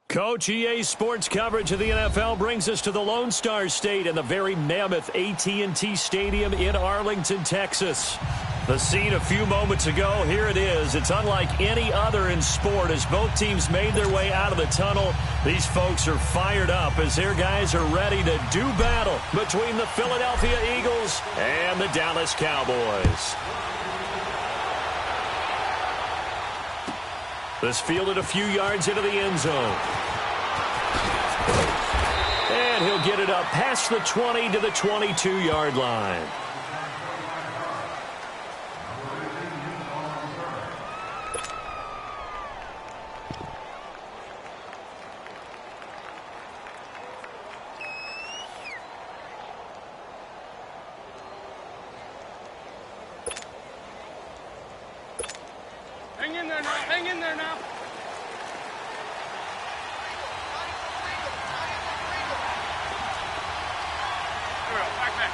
Coach, EA Sports coverage of the NFL brings us to the Lone Star State and the very mammoth AT&T Stadium in Arlington, Texas. The scene a few moments ago, here it is. It's unlike any other in sport as both teams made their way out of the tunnel. These folks are fired up as their guys are ready to do battle between the Philadelphia Eagles and the Dallas Cowboys. This fielded a few yards into the end zone. And he'll get it up past the 20 to the 22-yard line. Hang in there now. Hang in there now. Back.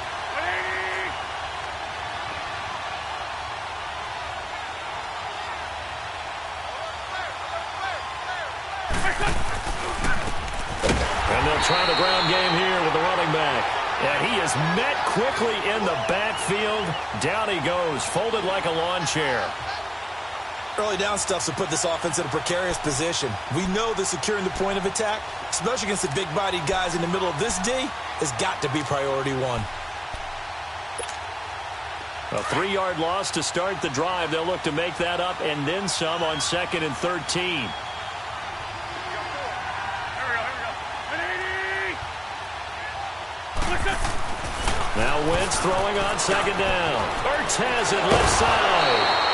And they'll try the ground game here with the running back. And he is met quickly in the backfield. Down he goes, folded like a lawn chair. Early down stuff to put this offense in a precarious position. We know that securing the point of attack, especially against the big-bodied guys in the middle of this D, has got to be priority one. A 3-yard loss to start the drive. They'll look to make that up and then some on 2nd and 13. Now Wentz throwing on 2nd down. Ertz has it left side.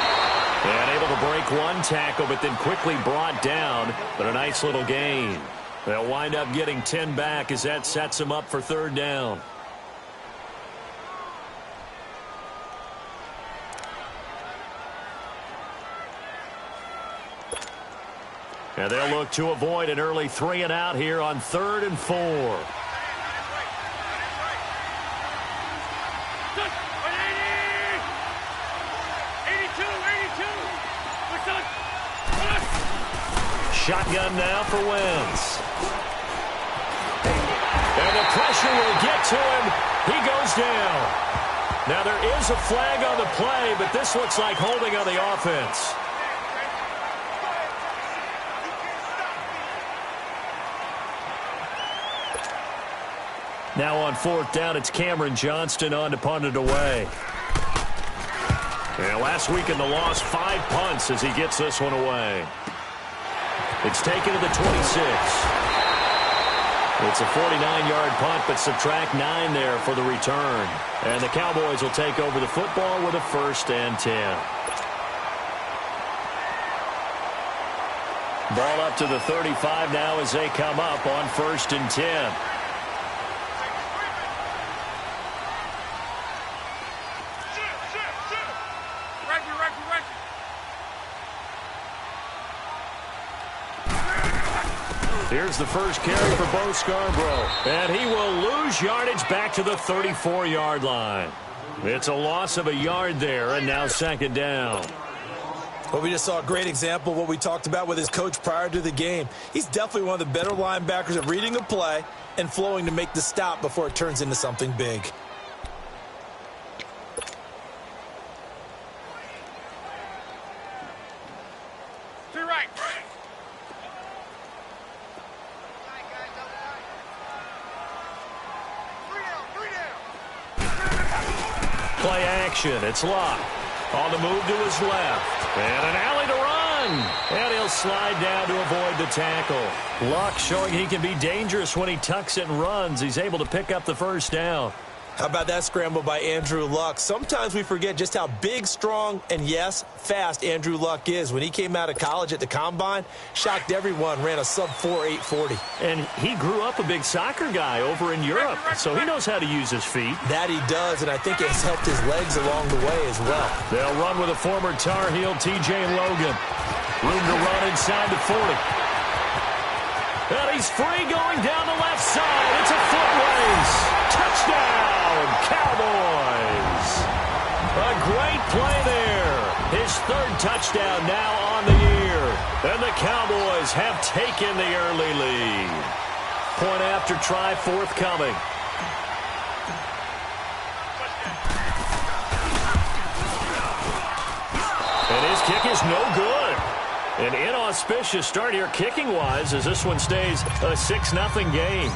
And able to break one tackle, but then quickly brought down. But a nice little gain. They'll wind up getting 10 back as that sets them up for 3rd down. And they'll look to avoid an early 3 and out here on 3rd and 4. Shotgun now for Wentz. And the pressure will get to him. He goes down. Now there is a flag on the play, but this looks like holding on the offense. Now on 4th down, it's Cameron Johnston on to punt it away. And last week in the loss, 5 punts as he gets this one away. It's taken to the 26. It's a 49-yard punt, but subtract 9 there for the return. And the Cowboys will take over the football with a 1st and 10. Ball up to the 35 now as they come up on 1st and 10. Here's the first carry for Bo Scarborough. And he will lose yardage back to the 34-yard line. It's a loss of a yard there, and now 2nd down. Well, we just saw a great example of what we talked about with his coach prior to the game. He's definitely one of the better linebackers at reading a play and flowing to make the stop before it turns into something big. Play action. It's Luck. On the move to his left. And an alley to run. And he'll slide down to avoid the tackle. Luck showing he can be dangerous when he tucks it and runs. He's able to pick up the 1st down. How about that scramble by Andrew Luck? Sometimes we forget just how big, strong, and yes, fast Andrew Luck is. When he came out of college at the Combine, shocked everyone, ran a sub-4 840. And he grew up a big soccer guy over in Europe, so he knows how to use his feet. That he does, and I think it's helped his legs along the way as well. They'll run with a former Tar Heel, T.J. Logan. Room to run inside the 40. And he's free going down the left side. It's a foot race. Touchdown, Cowboys. A great play there. His 3rd touchdown now on the year. And the Cowboys have taken the early lead. Point after try forthcoming. And his kick is no good. An inauspicious start here kicking-wise as this one stays a 6-0 game.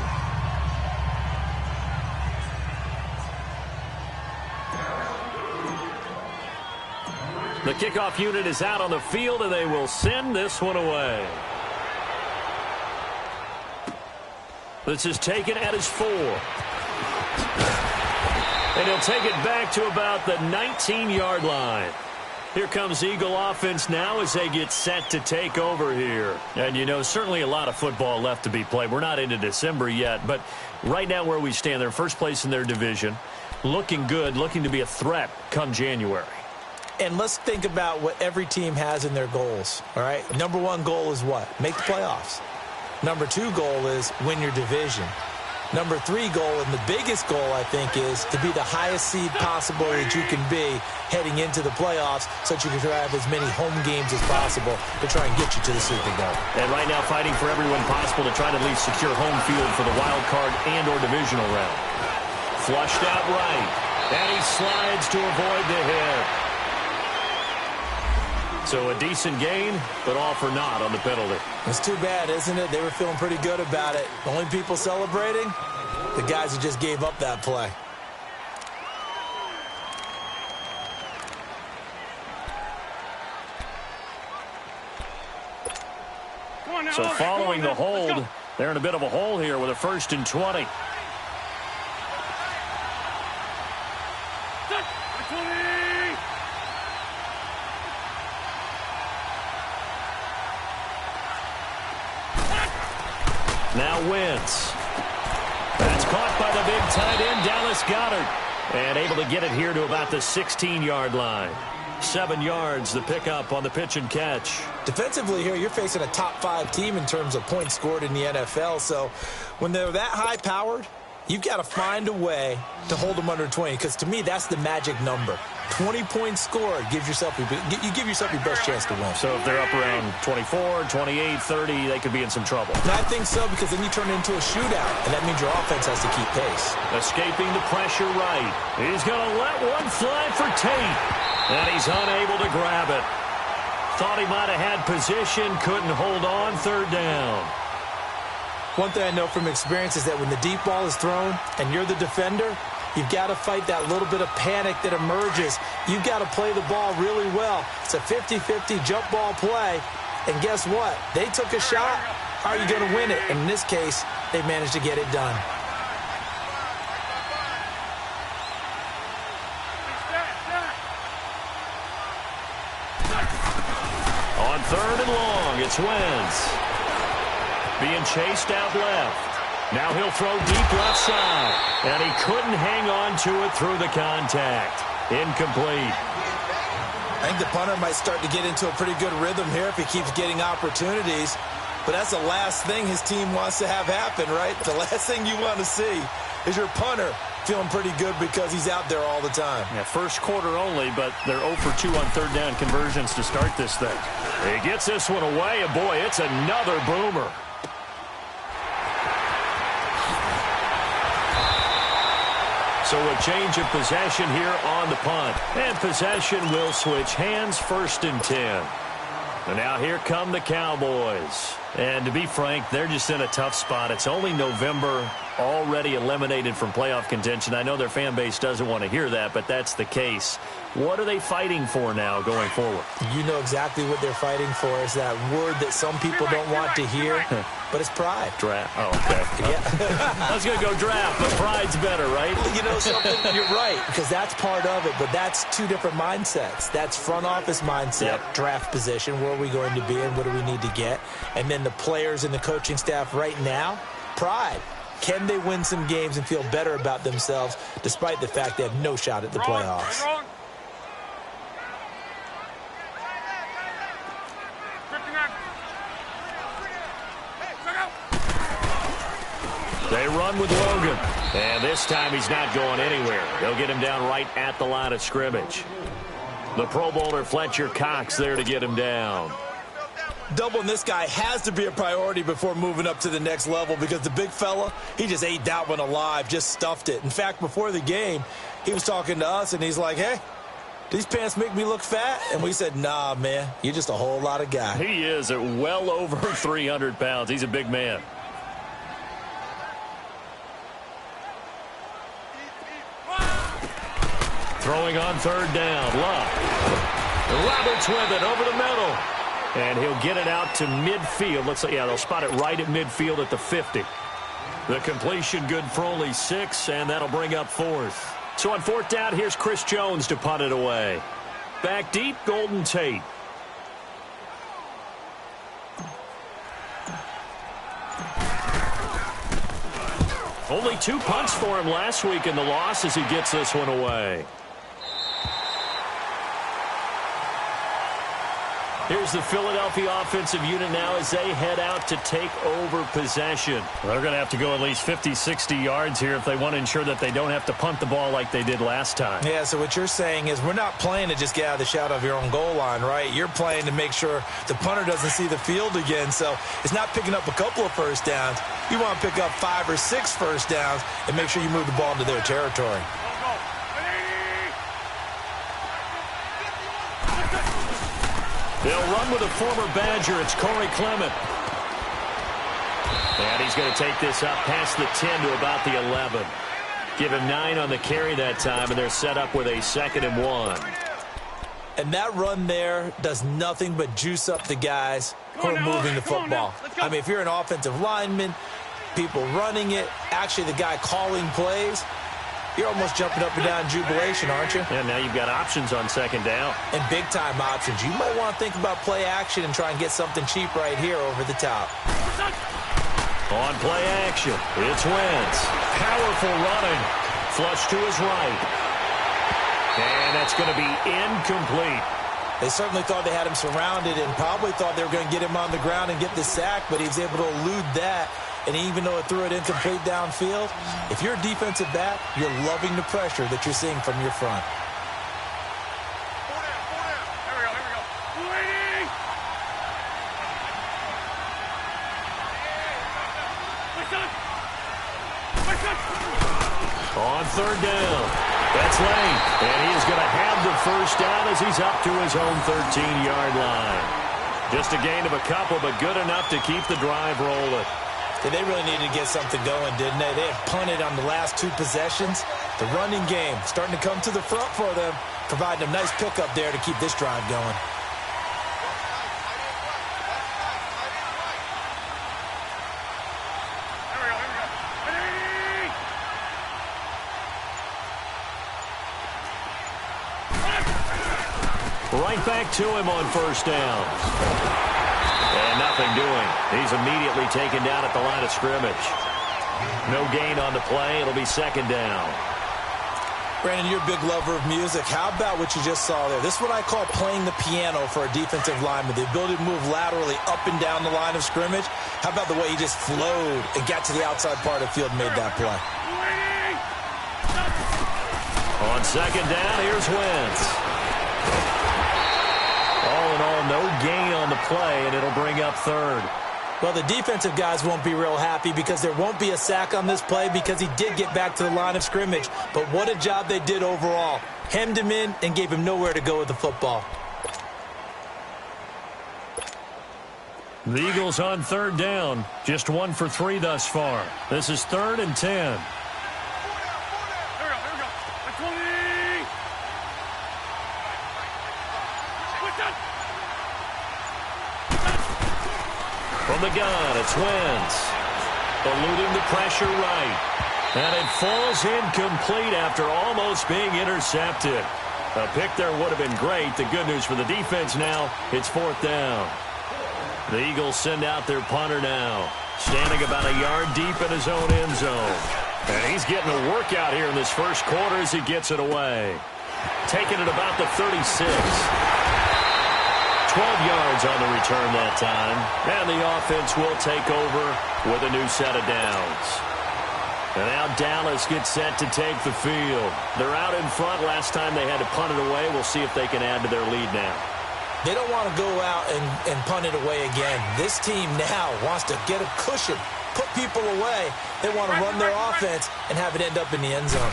The kickoff unit is out on the field, and they will send this one away. This is taken at his 4. And he'll take it back to about the 19-yard line. Here comes Eagle offense now as they get set to take over here. And, you know, certainly a lot of football left to be played. We're not into December yet, but right now where we stand, they're first place in their division. Looking good, looking to be a threat come January. And let's think about what every team has in their goals, all right? Number 1 goal is what? Make the playoffs. Number 2 goal is win your division. Number 3 goal, and the biggest goal, I think, is to be the highest seed possible that you can be heading into the playoffs so that you can have as many home games as possible to try and get you to the Super Bowl. And right now fighting for everyone possible to try to at least secure home field for the wild card and or divisional round. Flushed out right. And he slides to avoid the hit. So a decent gain, but all for naught on the penalty. It's too bad, isn't it? They were feeling pretty good about it. The only people celebrating, the guys who just gave up that play. So following the hold, they're in a bit of a hole here with a 1st and 20. Now Wentz. That's caught by the big tight end, Dallas Goedert. And able to get it here to about the 16-yard line. 7 yards, the pickup on the pitch and catch. Defensively here, you're facing a top 5 team in terms of points scored in the NFL. So when they're that high-powered, you've got to find a way to hold them under 20. Because to me, that's the magic number. 20 points scored gives yourself you give yourself your best chance to win. So if they're up around 24, 28, 30, they could be in some trouble. And I think so, because then you turn it into a shootout, and that means your offense has to keep pace. Escaping the pressure right. He's going to let one fly for Tate. And he's unable to grab it. Thought he might have had position, couldn't hold on, 3rd down. One thing I know from experience is that when the deep ball is thrown and you're the defender, you've got to fight that little bit of panic that emerges. You've got to play the ball really well. It's a 50-50 jump ball play. And guess what? They took a shot. How are you going to win it? And in this case, they managed to get it done. On 3rd and long, it's Wentz. Being chased out left. Now he'll throw deep left side. And he couldn't hang on to it through the contact. Incomplete. I think the punter might start to get into a pretty good rhythm here if he keeps getting opportunities. But that's the last thing his team wants to have happen, right? The last thing you want to see is your punter feeling pretty good because he's out there all the time. Yeah, first quarter only, but they're 0 for 2 on 3rd down conversions to start this thing. He gets this one away, and boy, it's another boomer. So a change of possession here on the punt. And possession will switch hands, 1st and 10. And now here come the Cowboys. And to be frank, they're just in a tough spot. It's only November, already eliminated from playoff contention. I know their fan base doesn't want to hear that, but that's the case. What are they fighting for now going forward? You know exactly what they're fighting for. Is that word that some people don't want to hear, but it's pride. Draft. Oh, okay. Yeah. I was going to go draft, but pride's better, right? You know something? You're right, because that's part of it, but that's 2 different mindsets. That's front office mindset, draft position, where are we going to be and what do we need to get? And then the players and the coaching staff right now, pride. Can they win some games and feel better about themselves despite the fact they have no shot at the playoffs? They run with Logan. And this time he's not going anywhere. They'll get him down right at the line of scrimmage. The Pro Bowler Fletcher Cox there to get him down. Doubling this guy has to be a priority before moving up to the next level because the big fella, he just ate that one alive, just stuffed it. In fact, before the game, he was talking to us, and he's like, hey, these pants make me look fat? And we said, nah, man, you're just a whole lot of guy. He is at well over 300 pounds. He's a big man. Throwing on third down. Love. Roberts with it over the middle. And he'll get it out to midfield. Looks like, yeah, they'll spot it right at midfield at the 50. The completion good for only 6, and that'll bring up 4th. So on 4th down, here's Chris Jones to punt it away. Back deep, Golden Tate. Only 2 punts for him last week in the loss as he gets this one away. Here's the Philadelphia offensive unit now as they head out to take over possession. They're going to have to go at least 50, 60 yards here if they want to ensure that they don't have to punt the ball like they did last time. Yeah, so what you're saying is we're not playing to just get out of the shadow of your own goal line, right? You're playing to make sure the punter doesn't see the field again. So it's not picking up a couple of first downs. You want to pick up 5 or 6 first downs and make sure you move the ball into their territory. They'll run with a former Badger. It's Corey Clement. And he's going to take this up past the 10 to about the 11. Give him 9 on the carry that time, and they're set up with a 2nd and 1. And that run there does nothing but juice up the guys who are moving the football. I mean, if you're an offensive lineman, people running it, actually the guy calling plays, you're almost jumping up and down in jubilation, aren't you? And now you've got options on 2nd down. And big-time options. You might want to think about play action and try and get something cheap right here over the top. On play action, it's Wentz. Powerful running. Flush to his right. And that's going to be incomplete. They certainly thought they had him surrounded and probably thought they were going to get him on the ground and get the sack, but he was able to elude that. And even though it threw it incomplete downfield, if you're a defensive back, you're loving the pressure that you're seeing from your front. Here we go. Waiting! On 3rd down. That's late. And he is going to have the first down as he's up to his own 13-yard line. Just a gain of a couple, but good enough to keep the drive rolling. They really needed to get something going, didn't they? They had punted on the last 2 possessions. The running game starting to come to the front for them, providing a nice pickup there to keep this drive going. Right back to him on 1st down. And nothing doing. He's immediately taken down at the line of scrimmage. No gain on the play. It'll be 2nd down. Brandon, you're a big lover of music. How about what you just saw there? This is what I call playing the piano for a defensive lineman. The ability to move laterally up and down the line of scrimmage. How about the way he just flowed and got to the outside part of the field and made that play? On 2nd down, here's Wentz. All in all, no gain on the play, and it'll bring up 3rd. Well, the defensive guys won't be real happy because there won't be a sack on this play because he did get back to the line of scrimmage. But what a job they did overall. Hemmed him in and gave him nowhere to go with the football. The Eagles on 3rd down. Just 1 for 3 thus far. This is 3rd and 10. From the gun, it's Wentz. Eluding the pressure right. And it falls incomplete after almost being intercepted. A pick there would have been great. The good news for the defense now, it's 4th down. The Eagles send out their punter now. Standing about a yard deep in his own end zone. And he's getting a workout here in this first quarter as he gets it away. Taking it about the 36. 12 yards on the return that time. And the offense will take over with a new set of downs. And now Dallas gets set to take the field. They're out in front. Last time they had to punt it away. We'll see if they can add to their lead now. They don't want to go out and punt it away again. This team now wants to get a cushion, put people away. They want to run their offense and have it end up in the end zone.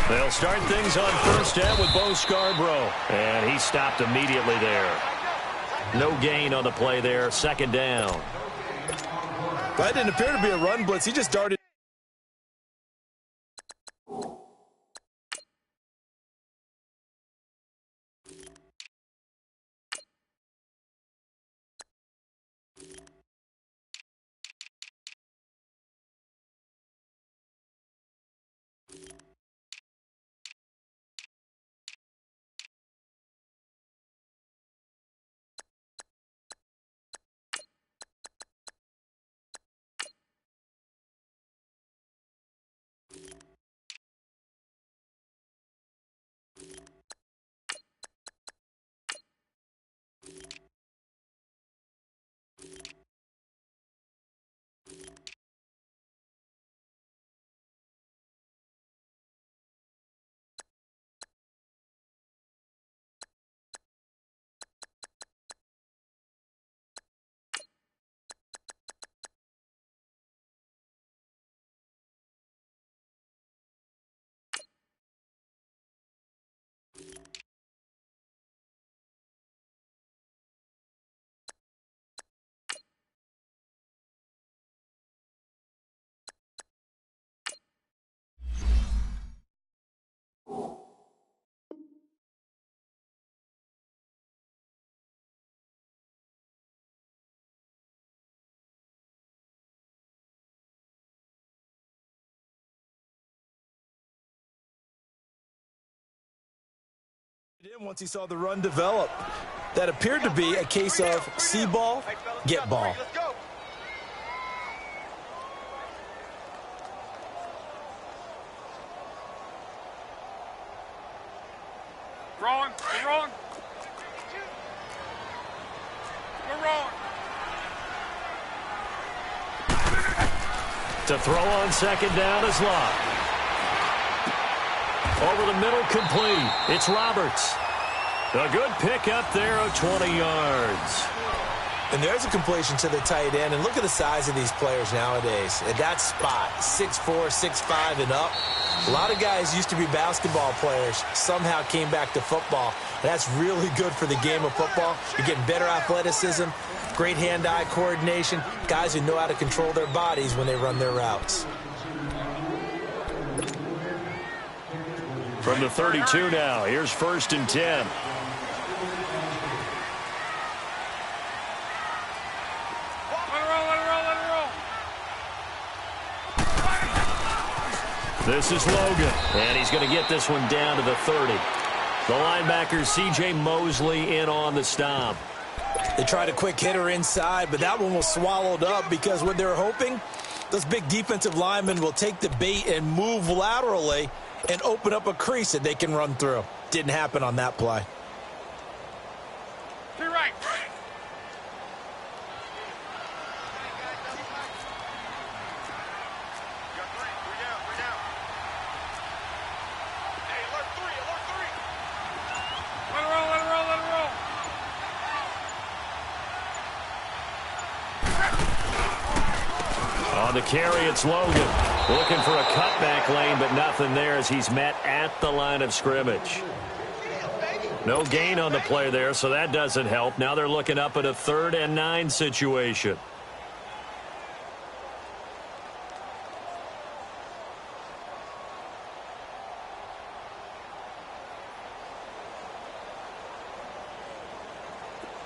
They'll start things on first down with Bo Scarborough. And he stopped immediately there. No gain on the play there. Second down. That didn't appear to be a run blitz. He just darted. Once he saw the run develop, that appeared to be a case of see ball, get ball. Wrong. We're wrong. We're wrong. To throw on second down is Locke. Over the middle, complete. It's Roberts. A good pick up there of 20 yards. And there's a completion to the tight end. And look at the size of these players nowadays. At that spot, 6'4", 6'5", and up. A lot of guys used to be basketball players, somehow came back to football. And that's really good for the game of football. You're getting better athleticism, great hand-eye coordination, guys who know how to control their bodies when they run their routes. From the 32 now, here's 1st and 10. This is Logan, and he's going to get this one down to the 30. The linebacker, C.J. Mosley, in on the stop. They tried a quick hitter inside, but that one was swallowed up because what they're hoping, those big defensive linemen will take the bait and move laterally and open up a crease that they can run through. Didn't happen on that play. To your right. On the carry, it's Logan. Looking for a cutback lane, but nothing there as he's met at the line of scrimmage. No gain on the play there, so that doesn't help. Now they're looking up at a 3rd and 9 situation.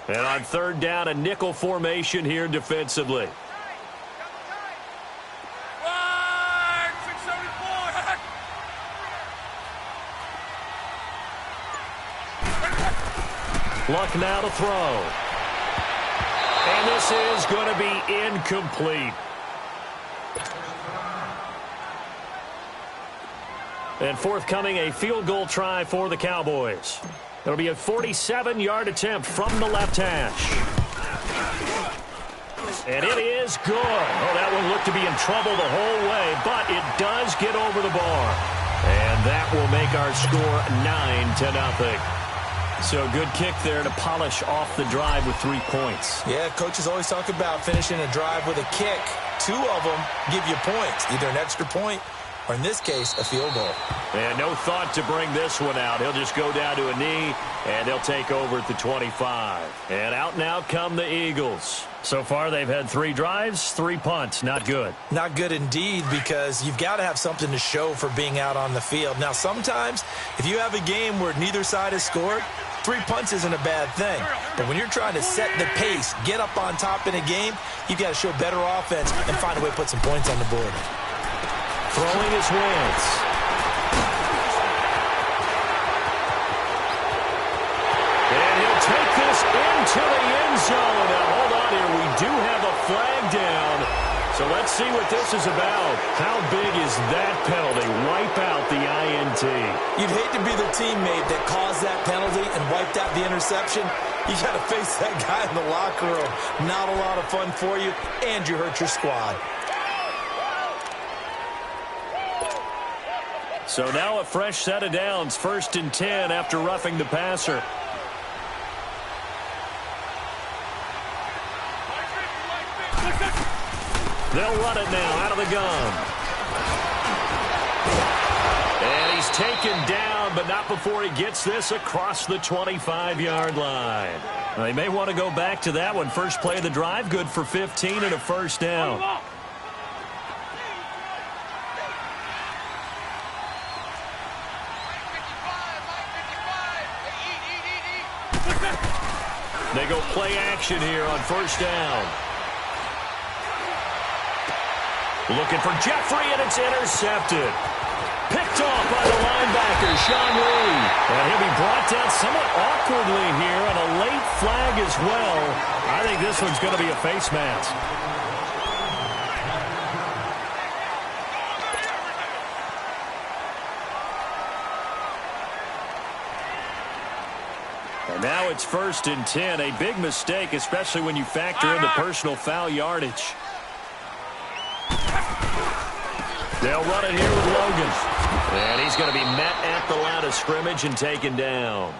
And on 3rd down, a nickel formation here defensively. Luck now to throw. And this is going to be incomplete. And forthcoming, a field goal try for the Cowboys. It'll be a 47-yard attempt from the left hash. And it is good. Oh, that one looked to be in trouble the whole way, but it does get over the bar. And that will make our score 9-0. So good kick there to polish off the drive with 3 points. Yeah, coaches always talk about finishing a drive with a kick. 2 of them give you points, either an extra point or, in this case, a field goal. And no thought to bring this one out. He'll just go down to a knee, and they'll take over at the 25. And out now come the Eagles. So far, they've had 3 drives, 3 punts. Not good. Not good indeed, because you've got to have something to show for being out on the field. Now, sometimes, if you have a game where neither side has scored, 3 punts isn't a bad thing. But when you're trying to set the pace, get up on top in a game, you've got to show better offense and find a way to put some points on the board. Throwing his Wentz. And he'll take this into the end zone. Now, hold on here. We do have a flag down. So let's see what this is about. How big is that penalty? Wipe out the INT. You'd hate to be the teammate that caused that penalty and wiped out the interception. You got to face that guy in the locker room. Not a lot of fun for you, and you hurt your squad. So now a fresh set of downs, 1st and 10 after roughing the passer. They'll run it now out of the gun. And he's taken down, but not before he gets this across the 25-yard line. They may want to go back to that one. First play of the drive, good for 15 and a first down. They go play action here on first down. Looking for Jeffrey, and it's intercepted. Picked off by the linebacker, Sean Lee. And he'll be brought down somewhat awkwardly here on a late flag as well. I think this one's going to be a face mask. And now it's 1st and 10. A big mistake, especially when you factor in the personal foul yardage. They'll run it here with Logan. And he's going to be met at the line of scrimmage and taken down.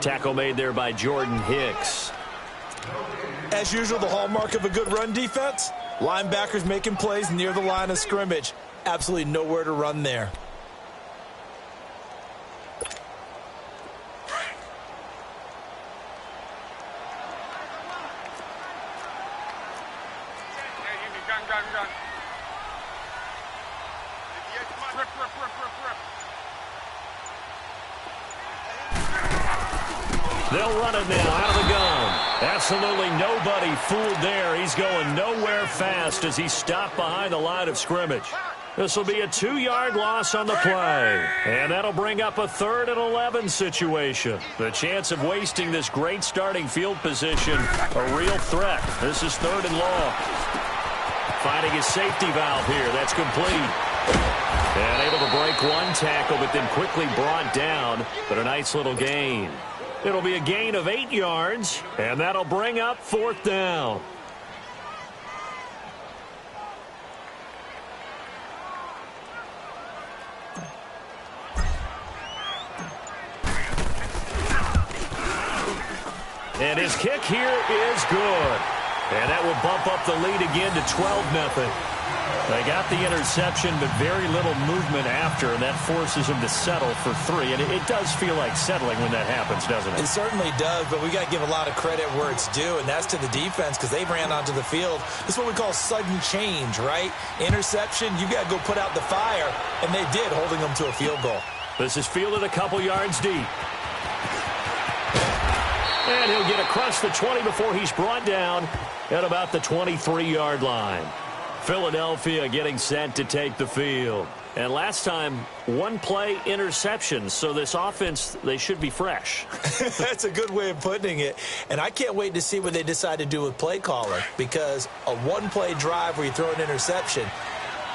Tackle made there by Jordan Hicks. As usual, the hallmark of a good run defense, linebackers making plays near the line of scrimmage. Absolutely nowhere to run there. Gun. They'll run it now out of the gun. Absolutely nobody fooled there. He's going nowhere fast as he's stopped behind the line of scrimmage. This will be a 2-yard loss on the play. And that'll bring up a 3rd and 11 situation. The chance of wasting this great starting field position, a real threat. This is 3rd and long. Finding his safety valve here. That's complete. And able to break one tackle, but then quickly brought down. But a nice little gain. It'll be a gain of 8 yards, and that'll bring up 4th down. And his kick here is good. And that will bump up the lead again to 12-0. They got the interception, but very little movement after, and that forces him to settle for 3. And it does feel like settling when that happens, doesn't it? It certainly does, but we got to give a lot of credit where it's due, and that's to the defense because they ran onto the field. This is what we call sudden change, right? Interception, you got to go put out the fire, and they did, holding them to a field goal. This is fielded a couple yards deep. And he'll get across the 20 before he's brought down at about the 23-yard line. Philadelphia getting set to take the field. And last time, 1-play interception. So this offense, they should be fresh. That's a good way of putting it. And I can't wait to see what they decide to do with play calling. Because a 1-play drive where you throw an interception,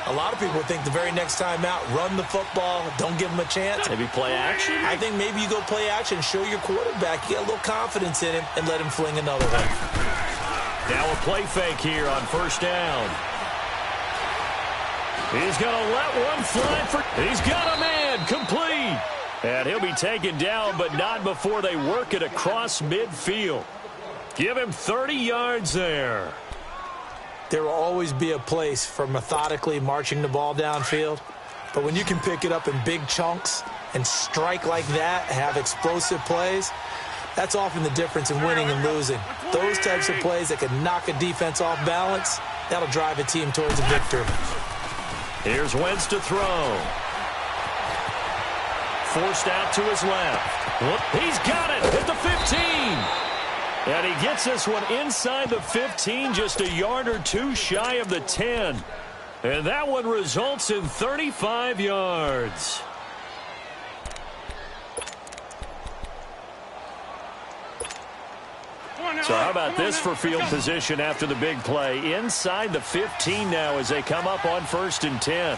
a lot of people think the very next time out, run the football, don't give them a chance. Maybe play action? I think maybe you go play action, show your quarterback, you get a little confidence in him, and let him fling another one. Now a play fake here on first down. He's going to let one fly for... He's got a man complete. And he'll be taken down, but not before they work it across midfield. Give him 30 yards there. There will always be a place for methodically marching the ball downfield. But when you can pick it up in big chunks and strike like that, have explosive plays, that's often the difference in winning and losing. Those types of plays that can knock a defense off balance, that'll drive a team towards a victory. Here's Wentz to throw. Forced out to his left. He's got it at the 15. And he gets this one inside the 15, just a yard or two shy of the 10. And that one results in 35 yards. So how about this for field position after the big play? Inside the 15 now as they come up on 1st and 10.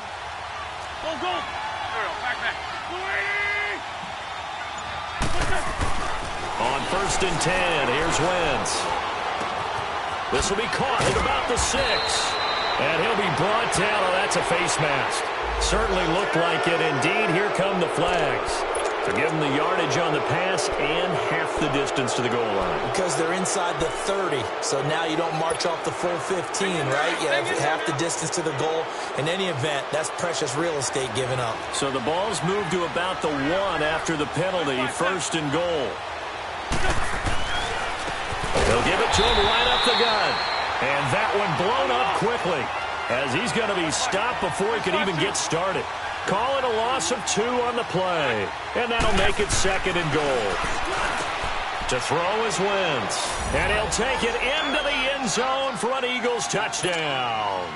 Go. Back. On 1st and 10, here's Wentz. This will be caught at about the 6. And he'll be brought down. Oh, that's a face mask. Certainly looked like it. Indeed, here come the flags. To give them the yardage on the pass and half the distance to the goal line. Because they're inside the 30, so now you don't march off the full 15, right? You have half the distance to the goal. In any event, that's precious real estate given up. So the ball's moved to about the 1 after the penalty, 1st and goal. They'll give it to him right up the gut. And that one blown up quickly as he's going to be stopped before he could even get started. Call it a loss of 2 on the play. And that'll make it 2nd and goal. To throw is Wentz. And he'll take it into the end zone for an Eagles touchdown.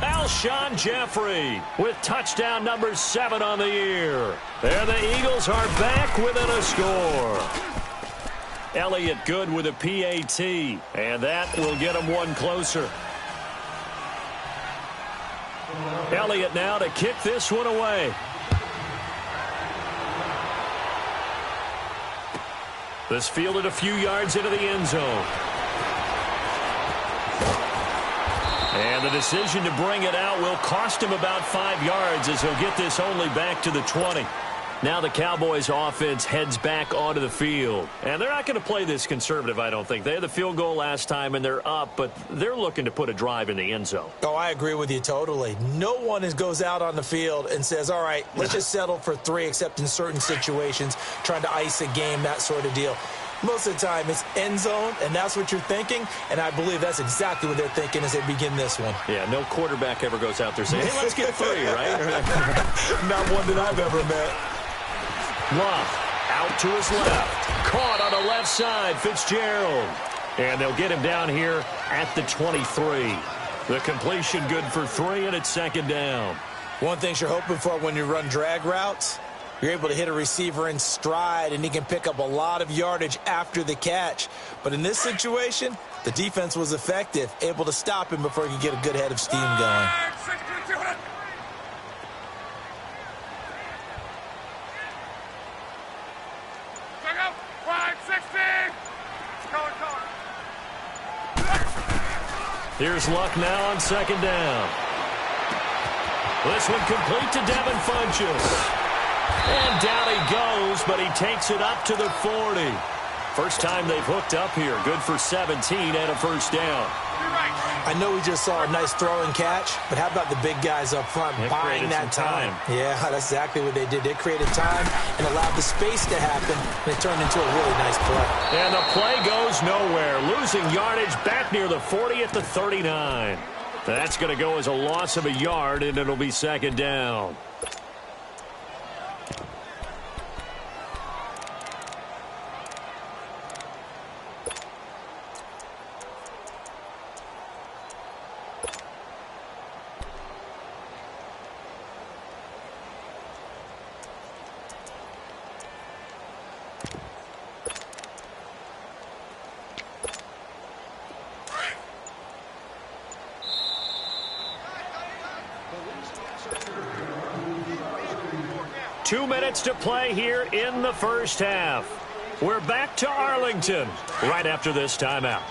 Alshon Jeffrey with touchdown number 7 on the year. There the Eagles are back within a score. Elliott good with a PAT. And that will get him one closer. Elliott now to kick this one away. This fielded a few yards into the end zone. And the decision to bring it out will cost him about 5 yards as he'll get this only back to the 20. Now the Cowboys offense heads back onto the field. And they're not going to play this conservative, I don't think. They had the field goal last time, and they're up, but they're looking to put a drive in the end zone. Oh, I agree with you totally. No one goes out on the field and says, all right, let's just settle for 3, except in certain situations, trying to ice a game, that sort of deal. Most of the time, it's end zone, and that's what you're thinking, and I believe that's exactly what they're thinking as they begin this one. Yeah, no quarterback ever goes out there saying, hey, let's get 3, right? Not one that I've ever met. Love out to his left. Caught on the left side, Fitzgerald. And they'll get him down here at the 23. The completion good for 3, and it's 2nd down. One thing you're hoping for when you run drag routes, you're able to hit a receiver in stride, and he can pick up a lot of yardage after the catch. But in this situation, the defense was effective, able to stop him before he could get a good head of steam going. Here's Luck now on 2nd down. This one complete to Devin Funchess. And down he goes, but he takes it up to the 40. First time they've hooked up here. Good for 17 and a 1st down. I know we just saw a nice throw and catch, but how about the big guys up front buying that time? Yeah, that's exactly what they did. They created time and allowed the space to happen, and it turned into a really nice play. And the play goes nowhere. Losing yardage back near the 40 at the 39. That's going to go as a loss of a yard, and it'll be 2nd down. Two minutes to play here in the first half. We're back to Arlington right after this timeout.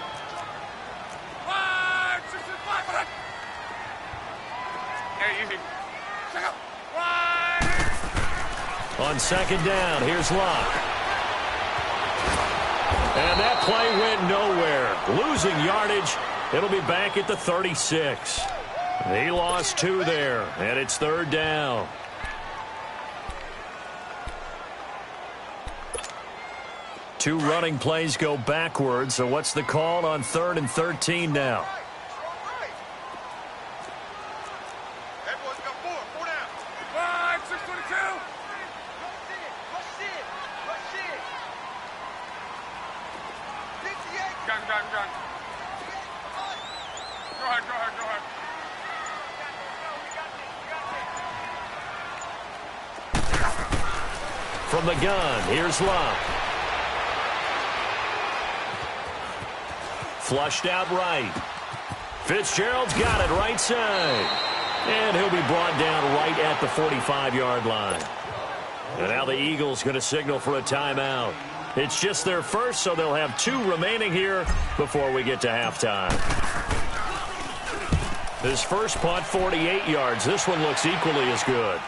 On second down, here's Locke. And that play went nowhere. Losing yardage. It'll be back at the 36. He lost 2 there, and it's third down. Two running plays go backwards, so what's the call on 3rd and 13 now? From the gun, here's Locke. Flushed out right. Fitzgerald's got it right side. And he'll be brought down right at the 45-yard line. And now the Eagles going to signal for a timeout. It's just their first, so they'll have 2 remaining here before we get to halftime. His first punt, 48 yards. This one looks equally as good.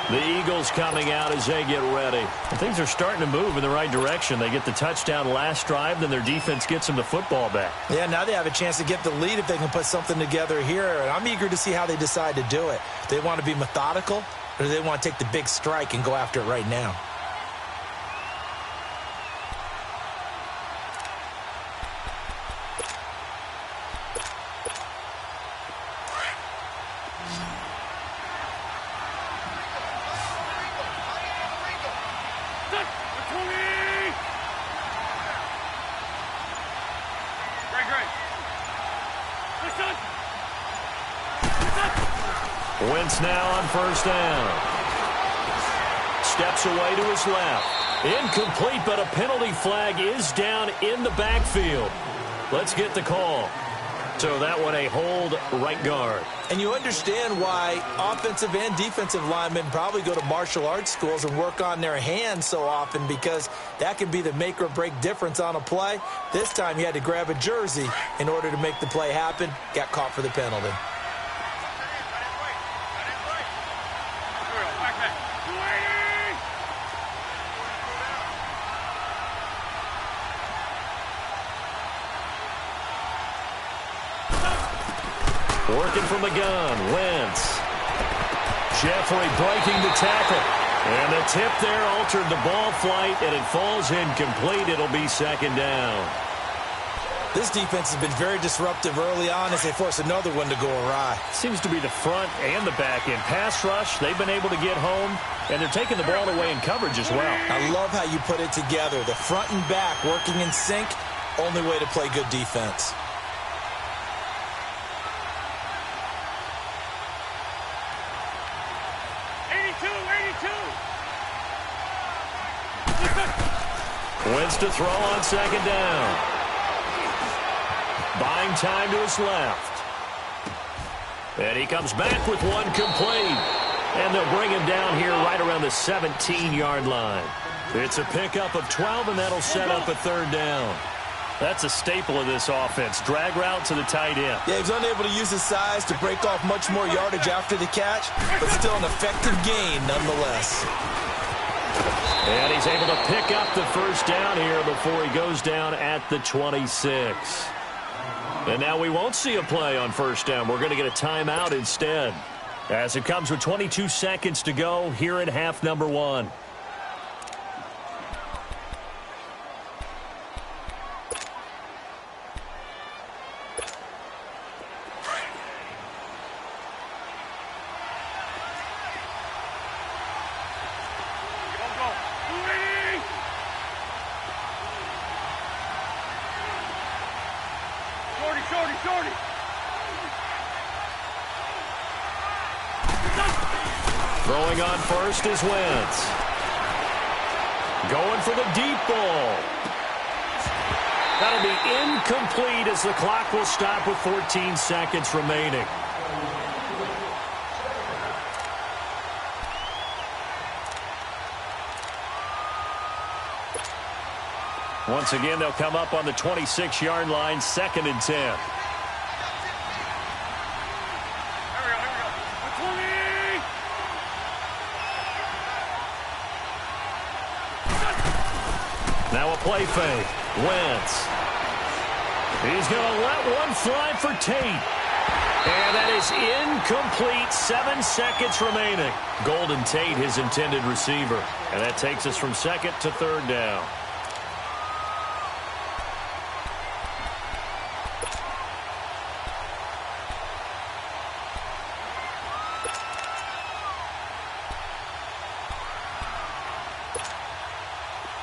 The Eagles coming out as they get ready. And things are starting to move in the right direction. They get the touchdown last drive, then their defense gets them the football back. Yeah, now they have a chance to get the lead if they can put something together here. And I'm eager to see how they decide to do it. Do they want to be methodical, or do they want to take the big strike and go after it right now? Wentz now on first down. Steps away to his left. Incomplete, but a penalty flag is down in the backfield. Let's get the call. So that one a hold right guard. And you understand why offensive and defensive linemen probably go to martial arts schools and work on their hands so often, because that can be the make or break difference on a play. This time he had to grab a jersey in order to make the play happen. Got caught for the penalty. Working from the gun, Wentz. Jeffrey breaking the tackle. And the tip there altered the ball flight, and it falls incomplete. It'll be second down. This defense has been very disruptive early on as they force another one to go awry. Seems to be the front and the back end. Pass rush, they've been able to get home, and they're taking the ball away in coverage as well. I love how you put it together. The front and back working in sync, only way to play good defense. Wentz to throw on second down. Buying time to his left. And he comes back with one complete. And they'll bring him down here right around the 17-yard line. It's a pickup of 12, and that'll set up a third down. That's a staple of this offense. Drag route to the tight end. Yeah, he's unable to use his size to break off much more yardage after the catch, but still an effective gain nonetheless. And he's able to pick up the first down here before he goes down at the 26. And now we won't see a play on first down. We're going to get a timeout instead, as it comes with 22 seconds to go here in half number 1. Throwing on first is Wentz. Going for the deep ball. That'll be incomplete as the clock will stop with 14 seconds remaining. Once again, they'll come up on the 26-yard line, 2nd and 10. Here we go. Now a play fake. Wentz. He's going to let one fly for Tate. And that is incomplete. 7 seconds remaining. Golden Tate, his intended receiver. And that takes us from second to third down.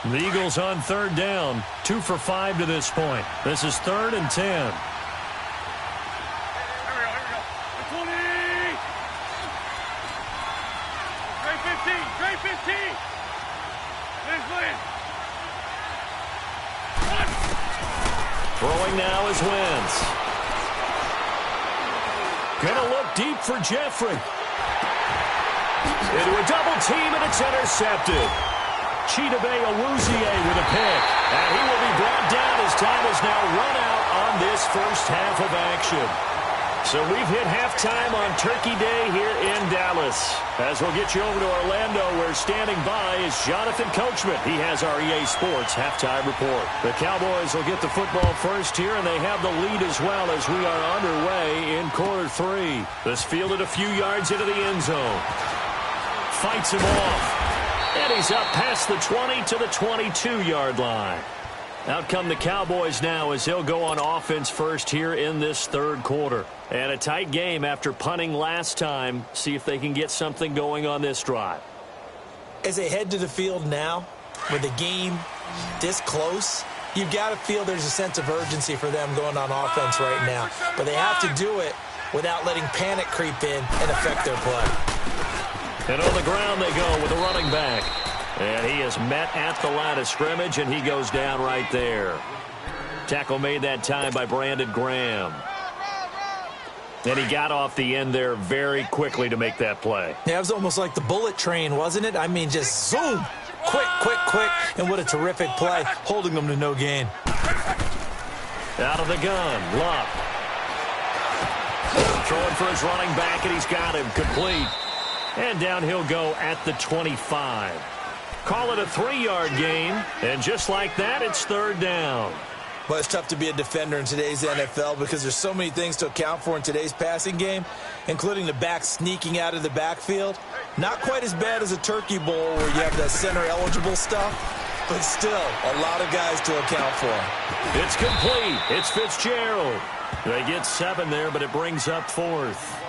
The Eagles on third down. 2 for 5 to this point. This is 3rd and 10. Here we go. 20. Trey 15. Let's win. Throwing now is Wentz. Gonna look deep for Jeffrey. Into a double team, and it's intercepted. Chidobe Awuzie with a pick. And he will be brought down as time is now run out on this first half of action. So we've hit halftime on Turkey Day here in Dallas. As we'll get you over to Orlando, where standing by is Jonathan Coachman. He has our EA Sports halftime report. The Cowboys will get the football first here, and they have the lead as well as we are underway in quarter 3. This fielded a few yards into the end zone. Fights him off. And he's up past the 20 to the 22-yard line. Out come the Cowboys now as they'll go on offense first here in this third quarter. And a tight game after punting last time. See if they can get something going on this drive. As they head to the field now, with the game this close, you've got to feel there's a sense of urgency for them going on offense right now. But they have to do it without letting panic creep in and affect their play. And on the ground they go with a running back. And he is met at the line of scrimmage, and he goes down right there. Tackle made that time by Brandon Graham. And he got off the end there very quickly to make that play. Yeah, it was almost like the bullet train, wasn't it? I mean, just zoom. Quick. And what a terrific play, holding them to no gain. Out of the gun, Luck. Throwing for his running back, and he's got him complete. And down he'll go at the 25. Call it a 3-yard gain, and just like that, it's third down. Well, it's tough to be a defender in today's NFL because there's so many things to account for in today's passing game, including the back sneaking out of the backfield. Not quite as bad as a Turkey Bowl where you have that center-eligible stuff, but still a lot of guys to account for. It's complete. It's Fitzgerald. They get 7 there, but it brings up 4th.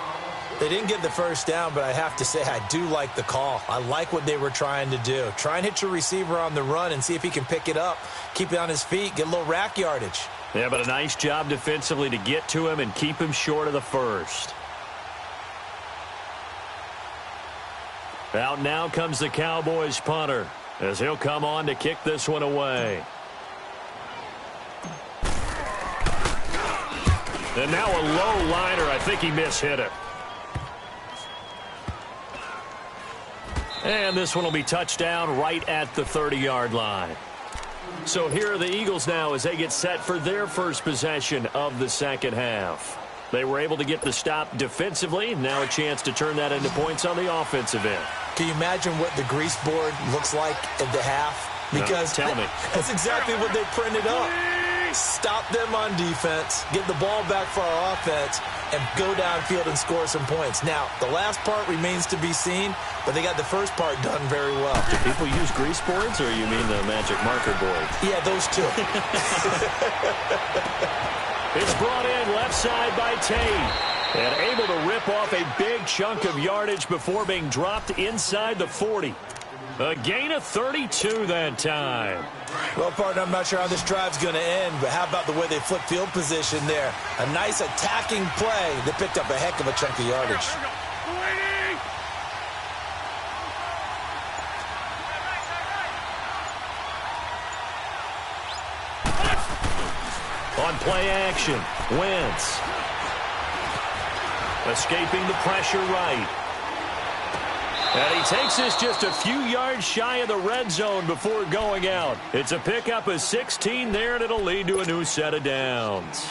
They didn't get the first down, but I have to say I do like the call. I like what they were trying to do. Try and hit your receiver on the run and see if he can pick it up, keep it on his feet, get a little rack yardage. Yeah, but a nice job defensively to get to him and keep him short of the first. Out now comes the Cowboys punter as he'll come on to kick this one away. And now a low liner. I think he mishit it. And this one will be touchdown right at the 30-yard line. So here are the Eagles now as they get set for their first possession of the second half. They were able to get the stop defensively. Now a chance to turn that into points on the offensive end. Can you imagine what the grease board looks like at the half? Because tell me. That's exactly what they printed up. Stop them on defense, get the ball back for our offense, and go downfield and score some points. Now, the last part remains to be seen, but they got the first part done very well. Do people use grease boards, or you mean the magic marker board? Yeah, those two. It's brought in left side by Tate. And able to rip off a big chunk of yardage before being dropped inside the 40. A gain of 32 that time. Well, partner, I'm not sure how this drive's going to end, but how about the way they flip field position there? A nice attacking play. They picked up a heck of a chunk of yardage. On play action, Wentz. Escaping the pressure right. And he takes this just a few yards shy of the red zone before going out. It's a pickup of 16 there, and it'll lead to a new set of downs.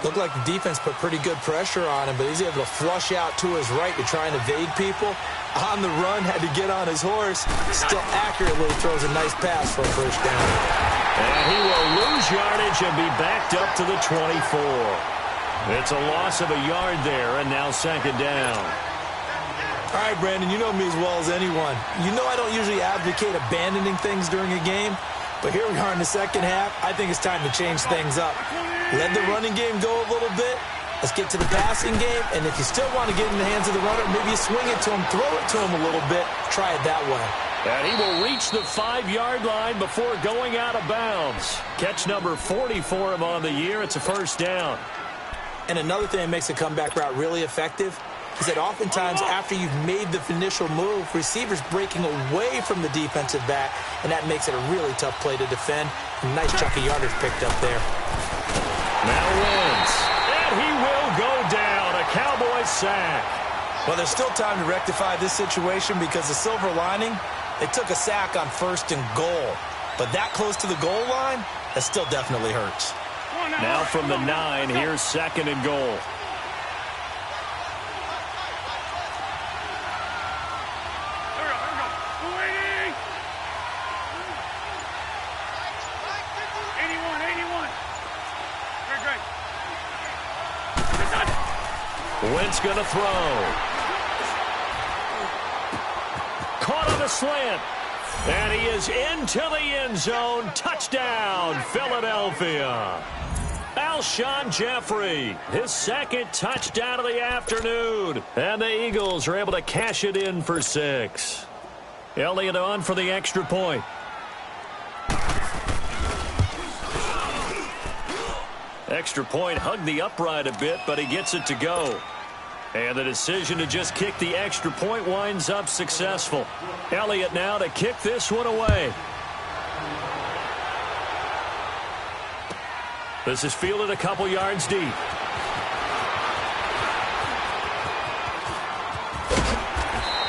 Looked like the defense put pretty good pressure on him, but he's able to flush out to his right to try and evade people. On the run, had to get on his horse. Still accurately throws a nice pass for a first down. And he will lose yardage and be backed up to the 24. It's a loss of a yard there, and now second down. All right, Brandon, you know me as well as anyone. You know I don't usually advocate abandoning things during a game, but here we are in the second half. I think it's time to change things up. Let the running game go a little bit. Let's get to the passing game, and if you still want to get in the hands of the runner, maybe you swing it to him, throw it to him a little bit, try it that way. And he will reach the 5-yard line before going out of bounds. Catch number 40 for him on the year. It's a first down. And another thing that makes a comeback route really effective is that oftentimes after you've made the initial move, receivers breaking away from the defensive back, and that makes it a really tough play to defend. A nice chunk of yardage picked up there. Now wins. And he will go down. A Cowboys sack. Well, there's still time to rectify this situation because the silver lining, they took a sack on 1st and goal. But that close to the goal line, that still definitely hurts. Now from the 9, here's 2nd and goal. Wentz going to throw. Caught on the slant. And he is into the end zone. Touchdown, Philadelphia. Alshon Jeffrey, his 2nd touchdown of the afternoon. And the Eagles are able to cash it in for 6. Elliott on for the extra point. Extra point hugged the upright a bit, but he gets it to go. And the decision to just kick the extra point winds up successful. Elliott now to kick this one away. This is fielded a couple yards deep.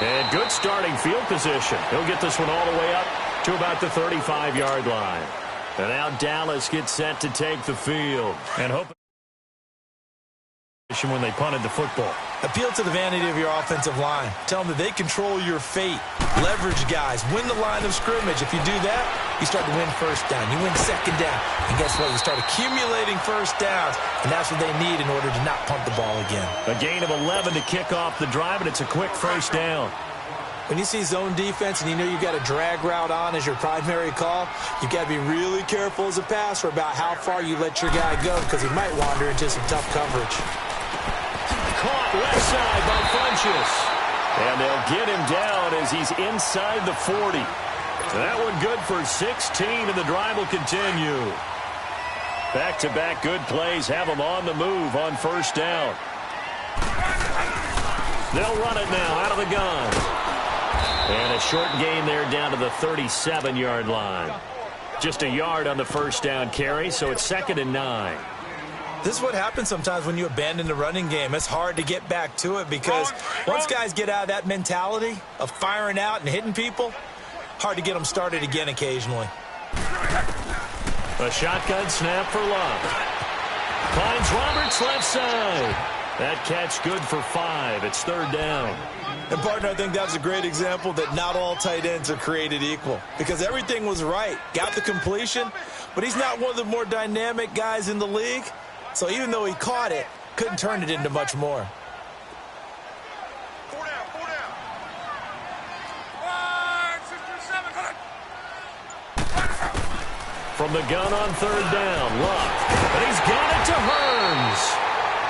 And good starting field position. He'll get this one all the way up to about the 35-yard line. And now Dallas gets set to take the field. And hope when they punted the football. Appeal to the vanity of your offensive line. Tell them that they control your fate. Leverage guys. Win the line of scrimmage. If you do that, you start to win first down. You win second down. And guess what? You start accumulating first downs. And that's what they need in order to not punt the ball again. A gain of 11 to kick off the drive, and it's a quick first down. When you see zone defense and you know you've got a drag route on as your primary call, you've got to be really careful as a passer about how far you let your guy go because he might wander into some tough coverage. Caught left side by Funchess. And they'll get him down as he's inside the 40. That one good for 16, and the drive will continue. Back-to-back good plays have them on the move on first down. They'll run it now out of the gun. And a short gain there down to the 37-yard line. Just a yard on the first down carry, so it's 2nd and 9. This is what happens sometimes when you abandon the running game. It's hard to get back to it because once guys get out of that mentality of firing out and hitting people, hard to get them started again occasionally. A shotgun snap for Love. Finds Roberts left side. That catch good for 5. It's 3rd down. And, partner, I think that's a great example that not all tight ends are created equal because everything was right. Got the completion, but he's not one of the more dynamic guys in the league. So even though he caught it, couldn't turn it into much more. 4 down, 4 down. 5, 6, 7, cut it. From the gun on 3rd down, Luck. And he's got it to Hearns.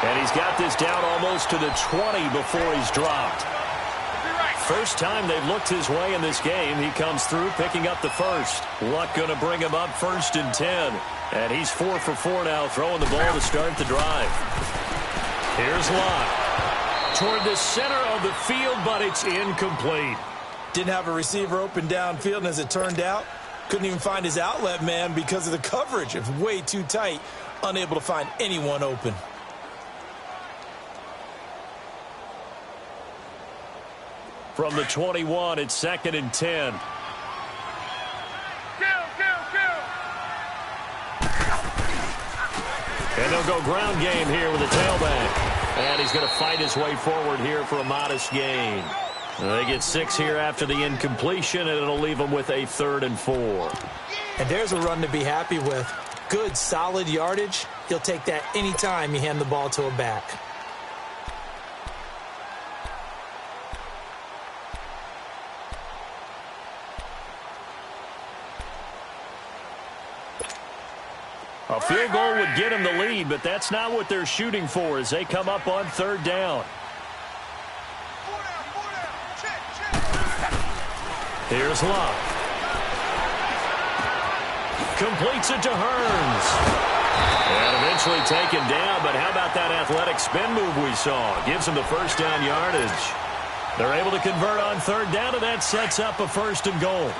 And he's got this down almost to the 20 before he's dropped. First time they've looked his way in this game. He comes through picking up the first. Luck going to bring him up 1st and 10. And he's 4 for 4 now, throwing the ball to start the drive. Here's Luck. Toward the center of the field, but it's incomplete. Didn't have a receiver open downfield, and as it turned out, couldn't even find his outlet man because of the coverage. It's way too tight, unable to find anyone open. From the 21, it's 2nd and 10. And they'll go ground game here with the tailback. And he's going to fight his way forward here for a modest gain. They get 6 here after the incompletion, and it'll leave them with a 3rd and 4. And there's a run to be happy with. Good, solid yardage. He'll take that anytime you hand the ball to a back. A field goal would get him the lead, but that's not what they're shooting for as they come up on 3rd down. Here's Love. Completes it to Hearns. And eventually taken down, but how about that athletic spin move we saw? Gives him the 1st down yardage. They're able to convert on 3rd down, and that sets up a 1st and goal.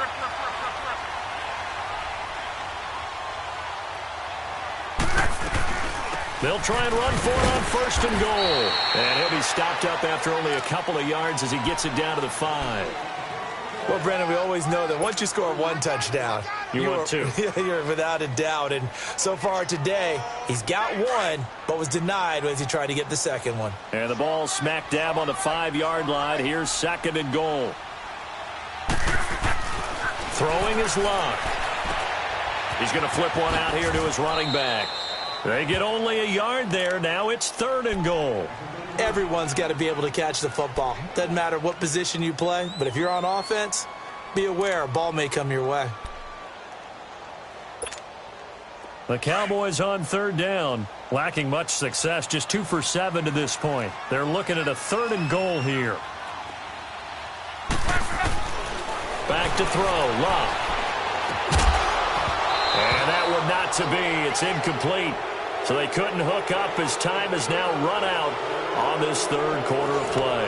They'll try and run for it on 1st and goal. And he'll be stopped up after only a couple of yards as he gets it down to the 5. Well, Brandon, we always know that once you score 1 touchdown, want 2. You're without a doubt. And so far today, he's got 1, but was denied as he tried to get the 2nd one. And the ball smack dab on the 5-yard line. Here's 2nd and goal. Throwing is Love. He's going to flip one out here to his running back. They get only a yard there. Now it's 3rd and goal. Everyone's got to be able to catch the football. Doesn't matter what position you play, but if you're on offense, be aware a ball may come your way. The Cowboys on 3rd down, lacking much success, just 2 for 7 to this point. They're looking at a 3rd and goal here. Back to throw, Love. And that one not to be. It's incomplete. So they couldn't hook up as time has now run out on this 3rd quarter of play.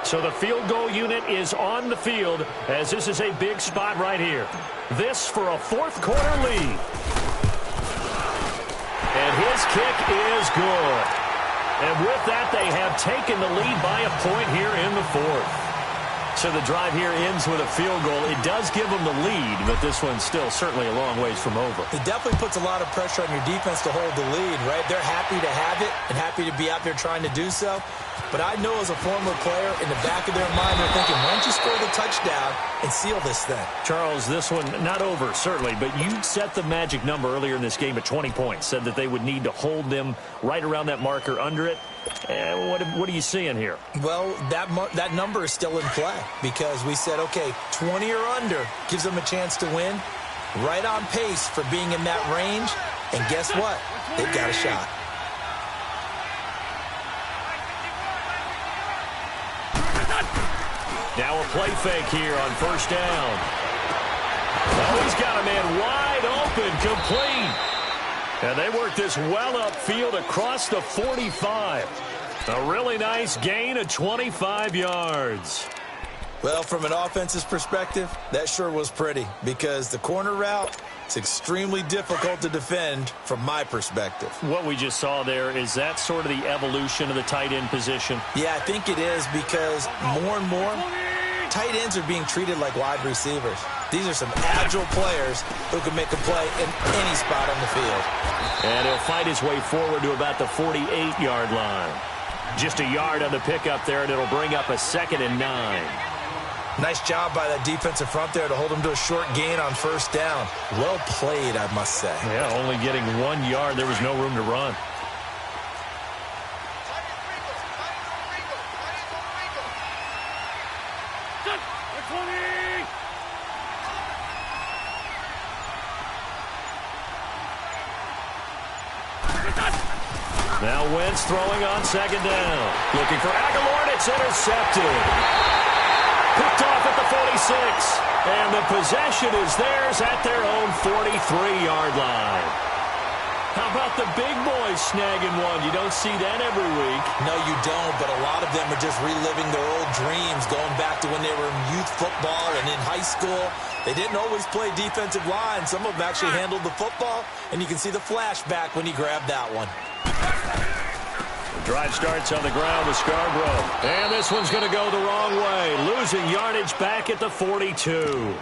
So the field goal unit is on the field as this is a big spot right here. This for a 4th quarter lead. And his kick is good. And with that, they have taken the lead by a point here in the 4th. So the drive here ends with a field goal. It does give them the lead, but this one's still certainly a long ways from over. It definitely puts a lot of pressure on your defense to hold the lead, right? They're happy to have it and happy to be out there trying to do so. But I know as a former player, in the back of their mind, they're thinking, why don't you score the touchdown and seal this thing? Charles, this one not over, certainly, but you set the magic number earlier in this game at 20 points, said that they would need to hold them right around that marker under it. What are you seeing here? Well, that number is still in play because we said, okay, 20 or under gives them a chance to win. Right on pace for being in that range. And guess what? They've got a shot. Now a play fake here on 1st down. Oh, he's got a man wide open, complete. And they work this well upfield across the 45. A really nice gain of 25 yards. Well, from an offense's perspective, that sure was pretty because the corner route is extremely difficult to defend from my perspective. What we just saw there, is that sort of the evolution of the tight end position? Yeah, I think it is because more and more tight ends are being treated like wide receivers. These are some agile players who can make a play in any spot on the field. And he'll fight his way forward to about the 48-yard line. Just a yard on the pickup there, and it'll bring up a 2nd and 9. Nice job by that defensive front there to hold him to a short gain on 1st down. Well played, I must say. Yeah, only getting 1 yard. There was no room to run. Now Wentz throwing on 2nd down. Looking for Aguilar, and it's intercepted. Picked off at the 46. And the possession is theirs at their own 43-yard line. How about the big boys snagging one? You don't see that every week. No, you don't, but a lot of them are just reliving their old dreams, going back to when they were in youth football and in high school. They didn't always play defensive line. Some of them actually handled the football, and you can see the flashback when he grabbed that one. The drive starts on the ground with Scarborough. And this one's going to go the wrong way. Losing yardage back at the 42.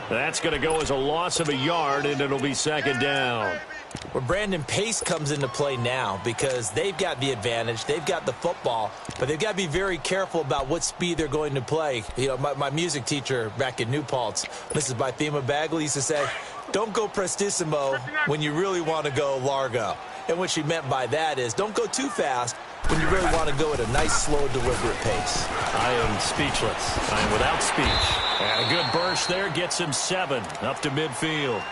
That's going to go as a loss of a yard, and it'll be second down. Well, Brandon, pace comes into play now because they've got the advantage. They've got the football, but they've got to be very careful about what speed they're going to play. You know, my music teacher back in New Paltz, Mrs. Bythema Bagley, used to say, don't go prestissimo when you really want to go largo. And what she meant by that is don't go too fast when you really want to go at a nice, slow, deliberate pace. I am speechless. I am without speech. And a good burst there gets him 7 up to midfield.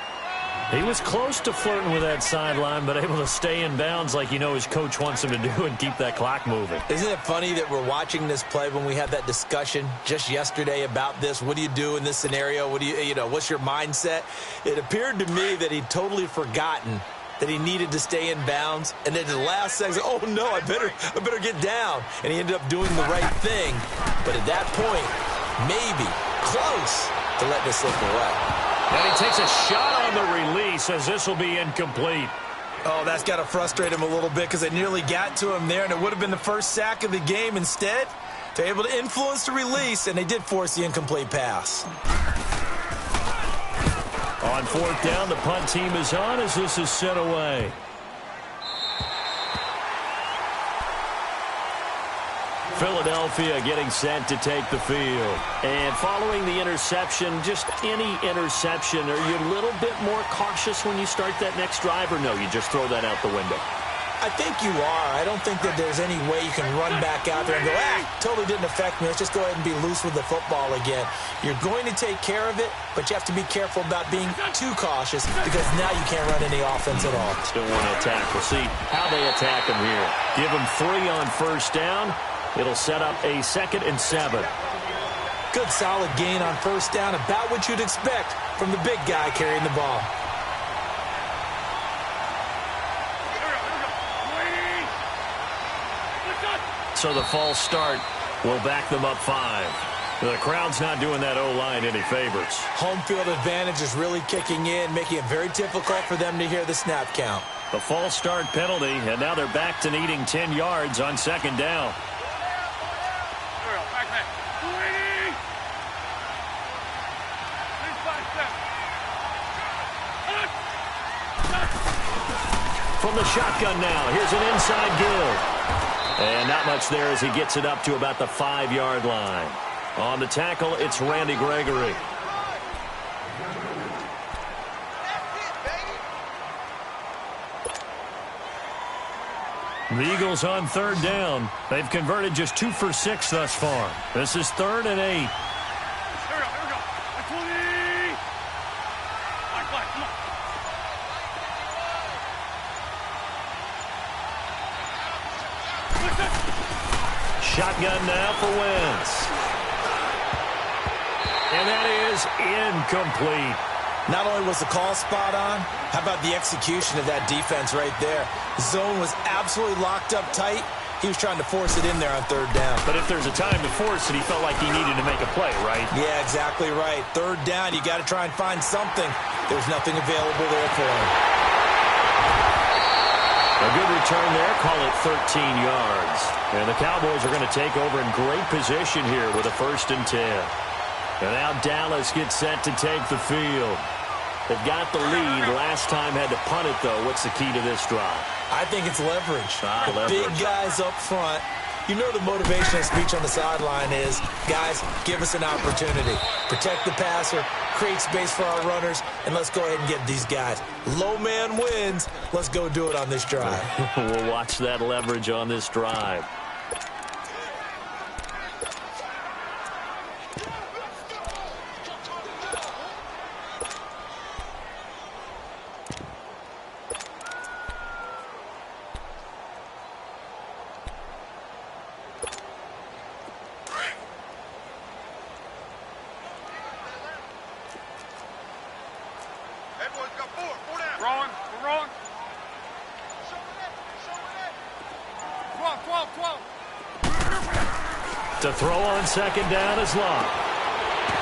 He was close to flirting with that sideline, but able to stay in bounds like his coach wants him to do and keep that clock moving. Isn't it funny that we're watching this play when we had that discussion just yesterday about this? What do you do in this scenario? What do what's your mindset? It appeared to me that he'd totally forgotten that he needed to stay in bounds, and then at the last second, oh no, I better get down. And he ended up doing the right thing. But at that point, maybe close to letting it slip away. And he takes a shot on the release as this will be incomplete. Oh, that's got to frustrate him a little bit because they nearly got to him there, and it would have been the first sack of the game. Instead, they're able to influence the release, and they did force the incomplete pass. On 4th down, the punt team is on as this is set away. Philadelphia getting set to take the field. And following the interception, just any interception, are you a little bit more cautious when you start that next drive, or no, you just throw that out the window? I think you are. I don't think that there's any way you can run back out there and go, totally didn't affect me. Let's just go ahead and be loose with the football again. You're going to take care of it, but you have to be careful about being too cautious because now you can't run any offense at all. Still want to attack. We'll see how they attack him here. Give him 3 on 1st down. It'll set up a 2nd and 7. Good solid gain on 1st down, about what you'd expect from the big guy carrying the ball. So the false start will back them up 5. The crowd's not doing that O-line any favors. Home field advantage is really kicking in, making it very difficult for them to hear the snap count. The false start penalty, and now they're back to needing 10 yards on 2nd down. From the shotgun now, here's an inside give. And not much there as he gets it up to about the 5-yard line. On the tackle, it's Randy Gregory. The Eagles on 3rd down. They've converted just 2 for 6 thus far. This is 3rd and 8. Shotgun now for Wentz. And that is incomplete. Not only was the call spot on, how about the execution of that defense right there? Zone was absolutely locked up tight. He was trying to force it in there on 3rd down. But if there's a time to force it, he felt like he needed to make a play, right? Yeah, exactly right. 3rd down, you got to try and find something. There's nothing available there for him. A good return there, call it 13 yards. And the Cowboys are going to take over in great position here with a 1st and 10. And now Dallas gets set to take the field. They've got the lead. Last time had to punt it, though. What's the key to this drive? I think it's leverage. Leverage. Big guys up front. You know the motivational speech on the sideline is, guys, give us an opportunity. Protect the passer, create space for our runners, and let's go ahead and get these guys. Low man wins. Let's go do it on this drive. We'll watch that leverage on this drive. To throw on 2nd down is Locke.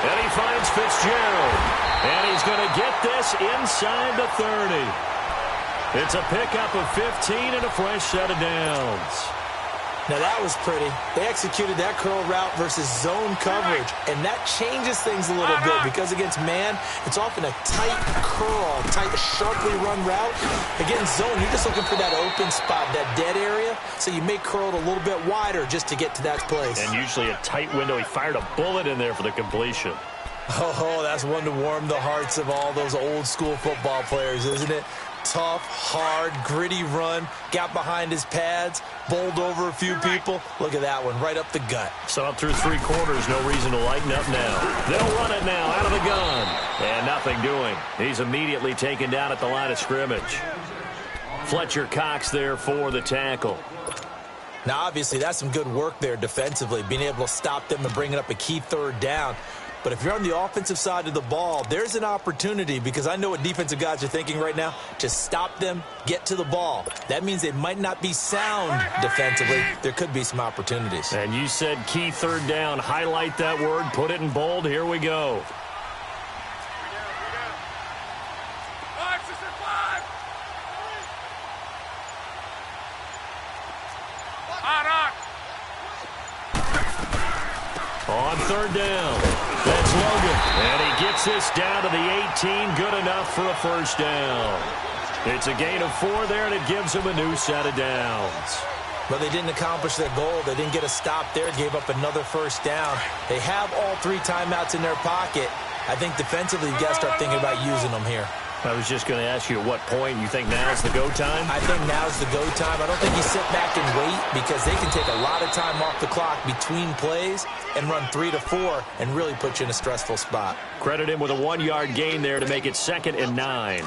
And he finds Fitzgerald. And he's going to get this inside the 30. It's a pickup of 15 and a fresh set of downs. Now that was pretty. They executed that curl route versus zone coverage, and that changes things a little bit because against man, it's often a tight curl, tight, sharply run route. Against zone, you're just looking for that open spot, that dead area, so you may curl it a little bit wider just to get to that place. And usually a tight window. He fired a bullet in there for the completion. Oh, that's one to warm the hearts of all those old school football players, isn't it? Tough, hard, gritty run, got behind his pads, bowled over a few people. Look at that one, right up the gut. So up through 3 quarters, no reason to lighten up now. They'll run it now out of the gun. And nothing doing. He's immediately taken down at the line of scrimmage. Fletcher Cox there for the tackle. Now, obviously, that's some good work there defensively, being able to stop them and bringing up a key third down. But if you're on the offensive side of the ball, there's an opportunity, because I know what defensive guys are thinking right now, to stop them, get to the ball. That means they might not be sound defensively. There could be some opportunities. And you said key third down. Highlight that word, put it in bold. Here we go. On third down, that's Logan. And he gets this down to the 18. Good enough for a first down. It's a gain of 4 there, and it gives him a new set of downs. But they didn't accomplish their goal. They didn't get a stop there, gave up another first down. They have all 3 timeouts in their pocket. I think defensively, you got to start thinking about using them here. I was just going to ask you at what point you think now's the go time? I think now's the go time. I don't think you sit back and wait, because they can take a lot of time off the clock between plays and run 3 to 4 and really put you in a stressful spot. Credit him with a 1-yard gain there to make it 2nd and 9.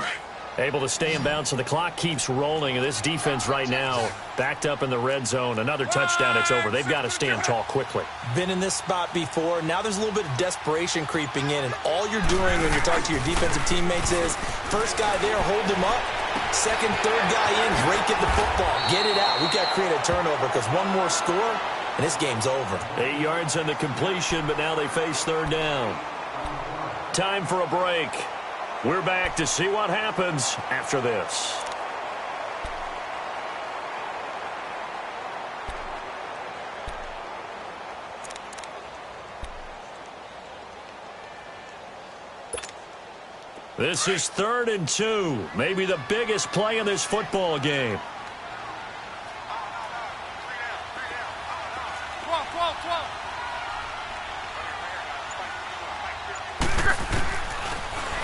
Able to stay in bounds, so the clock keeps rolling. And this defense right now backed up in the red zone. Another touchdown, it's over. They've got to stand tall quickly. Been in this spot before. Now there's a little bit of desperation creeping in. And all you're doing when you're talking to your defensive teammates is, first guy there, hold him up. Second, third guy in, break at the football. Get it out. We've got to create a turnover, because one more score, and this game's over. 8 yards on the completion, but now they face third down. Time for a break. We're back to see what happens after this. This is 3rd and 2. Maybe the biggest play in this football game.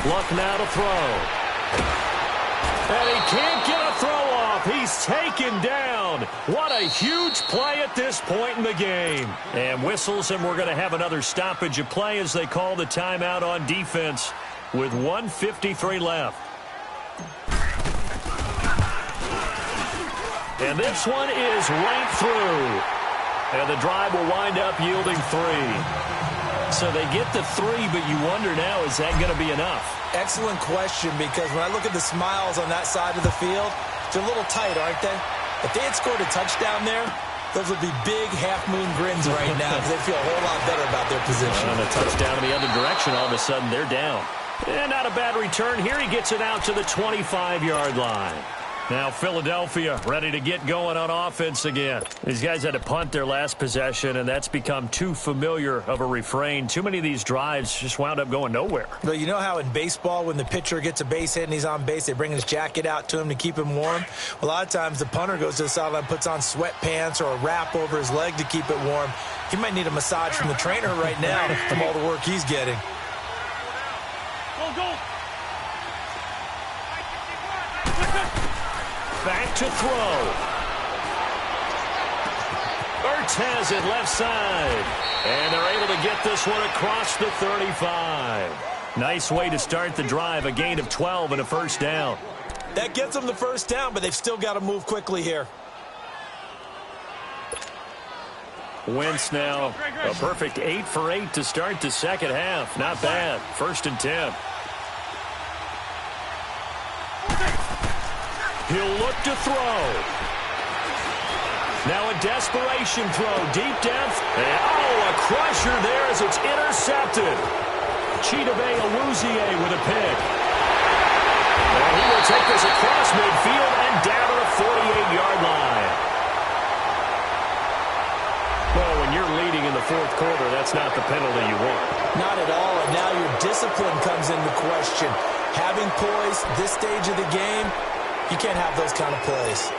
Luck now to throw. And he can't get a throw off. He's taken down. What a huge play at this point in the game. And whistles, and we're going to have another stoppage of play as they call the timeout on defense with 1:53 left. And this one is right through. And the drive will wind up yielding 3. So they get the 3, but you wonder now, is that going to be enough? Excellent question, because when I look at the smiles on that side of the field, they're a little tight, aren't they? If they had scored a touchdown there, those would be big half-moon grins right now, because they feel a whole lot better about their position. And a touchdown in the other direction, all of a sudden they're down. And not a bad return here. He gets it out to the 25-yard line. Now Philadelphia ready to get going on offense again. These guys had to punt their last possession, and that's become too familiar of a refrain. Too many of these drives just wound up going nowhere. But you know how in baseball, when the pitcher gets a base hit and he's on base, they bring his jacket out to him to keep him warm? A lot of times the punter goes to the sideline, puts on sweatpants or a wrap over his leg to keep it warm. He might need a massage from the trainer right now from all the work he's getting. Go! Back to throw. Ertz has it left side. And they're able to get this one across the 35. Nice way to start the drive. A gain of 12 and a first down. That gets them the first down, but they've still got to move quickly here. Wentz now a perfect 8 for 8 to start the second half. Not bad. 1st and 10. He'll look to throw. Now a desperation throw deep down. And, a crusher there as it's intercepted. Chidobe Awuzie with a pick. And he will take this across midfield and down to the 48-yard line. fourth quarter, that's not the penalty you want. Not at all, and now your discipline comes into question. Having poise this stage of the game, you can't have those kind of plays.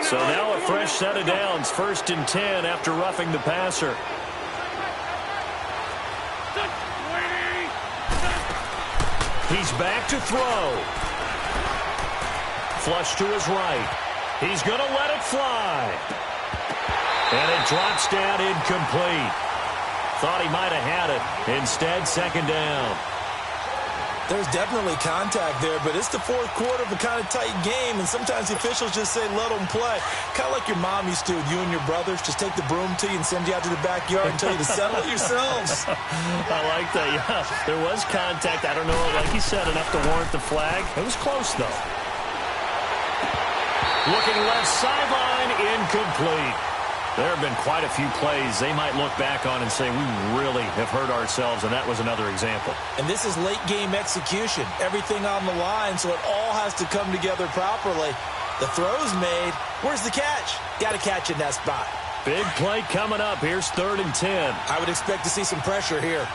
So now a fresh set of downs, 1st and 10 after roughing the passer. He's back to throw. Flush to his right. He's going to let it fly. And it drops down incomplete. Thought he might have had it. Instead, 2nd down. There's definitely contact there, but it's the fourth quarter of a kind of tight game, and sometimes the officials just say, let them play. Kind of like your mom used to with you and your brothers. Just take the broom to you and send you out to the backyard and tell you to settle it yourselves. I like that, yeah. There was contact. I don't know, like you said, enough to warrant the flag. It was close, though. Looking left sideline, incomplete. There have been quite a few plays they might look back on and say, we really have hurt ourselves, and that was another example. And this is late-game execution. Everything on the line, so it all has to come together properly. The throw's made. Where's the catch? Got to catch in that spot. Big play coming up. Here's 3rd and 10. I would expect to see some pressure here.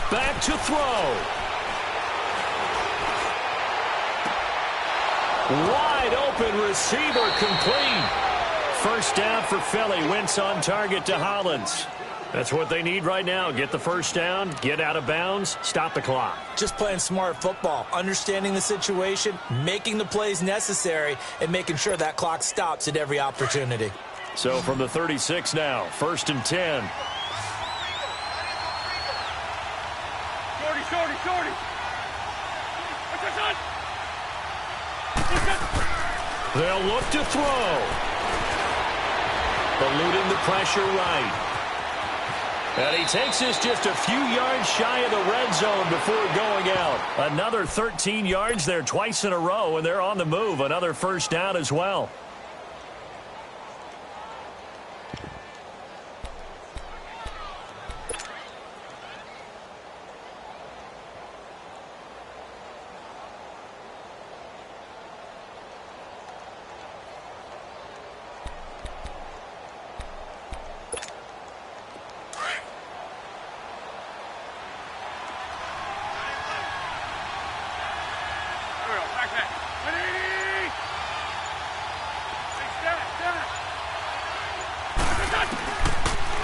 Back to throw. Wide open receiver complete. 1st down for Philly. Wentz on target to Hollins. That's what they need right now. Get the 1st down, get out of bounds, stop the clock. Just playing smart football, understanding the situation, making the plays necessary, and making sure that clock stops at every opportunity. So from the 36 now, 1st and 10. Shorty. They'll look to throw. Eluding the pressure right. And he takes this just a few yards shy of the red zone before going out. Another 13 yards there twice in a row, and they're on the move. Another 1st down as well.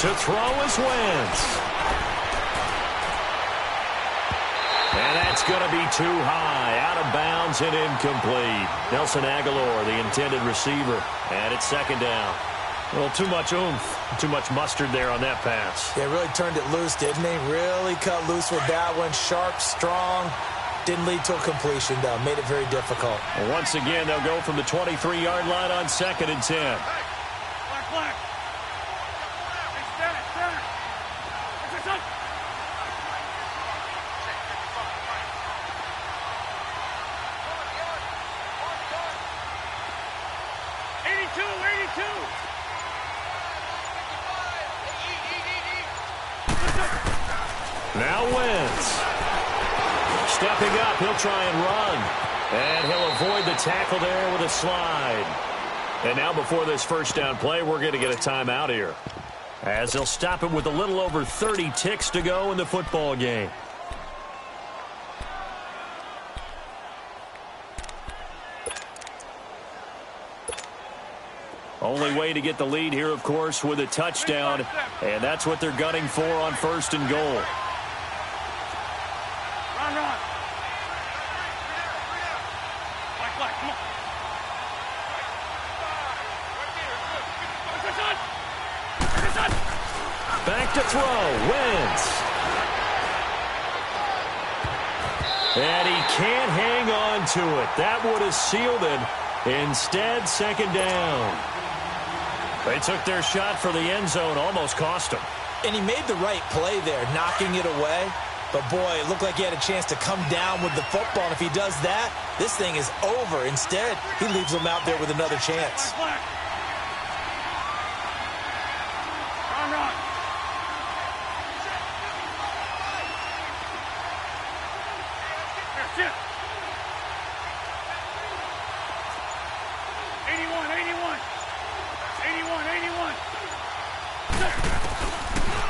To throw is Wentz. And that's going to be too high. Out of bounds and incomplete. Nelson Aguilar, the intended receiver. And it's 2nd down. A little too much oomph. Too much mustard there on that pass. Yeah, really turned it loose, didn't he? Really cut loose with that one. Sharp, strong. Didn't lead to a completion, though. Made it very difficult. Well, once again, they'll go from the 23-yard line on 2nd and 10. Black. Now Wentz. Stepping up, he'll try and run. And he'll avoid the tackle there with a slide. And now before this 1st down play, we're going to get a timeout here, as they'll stop it with a little over 30 ticks to go in the football game. Only way to get the lead here, of course, with a touchdown. And that's what they're gunning for on 1st and goal. Run. Black, come on. Back to throw. Wentz. And he can't hang on to it. That would have sealed it. Instead, 2nd down. They took their shot for the end zone, almost cost them. And he made the right play there, knocking it away. But, boy, it looked like he had a chance to come down with the football. And if he does that, this thing is over. Instead, he leaves him out there with another chance.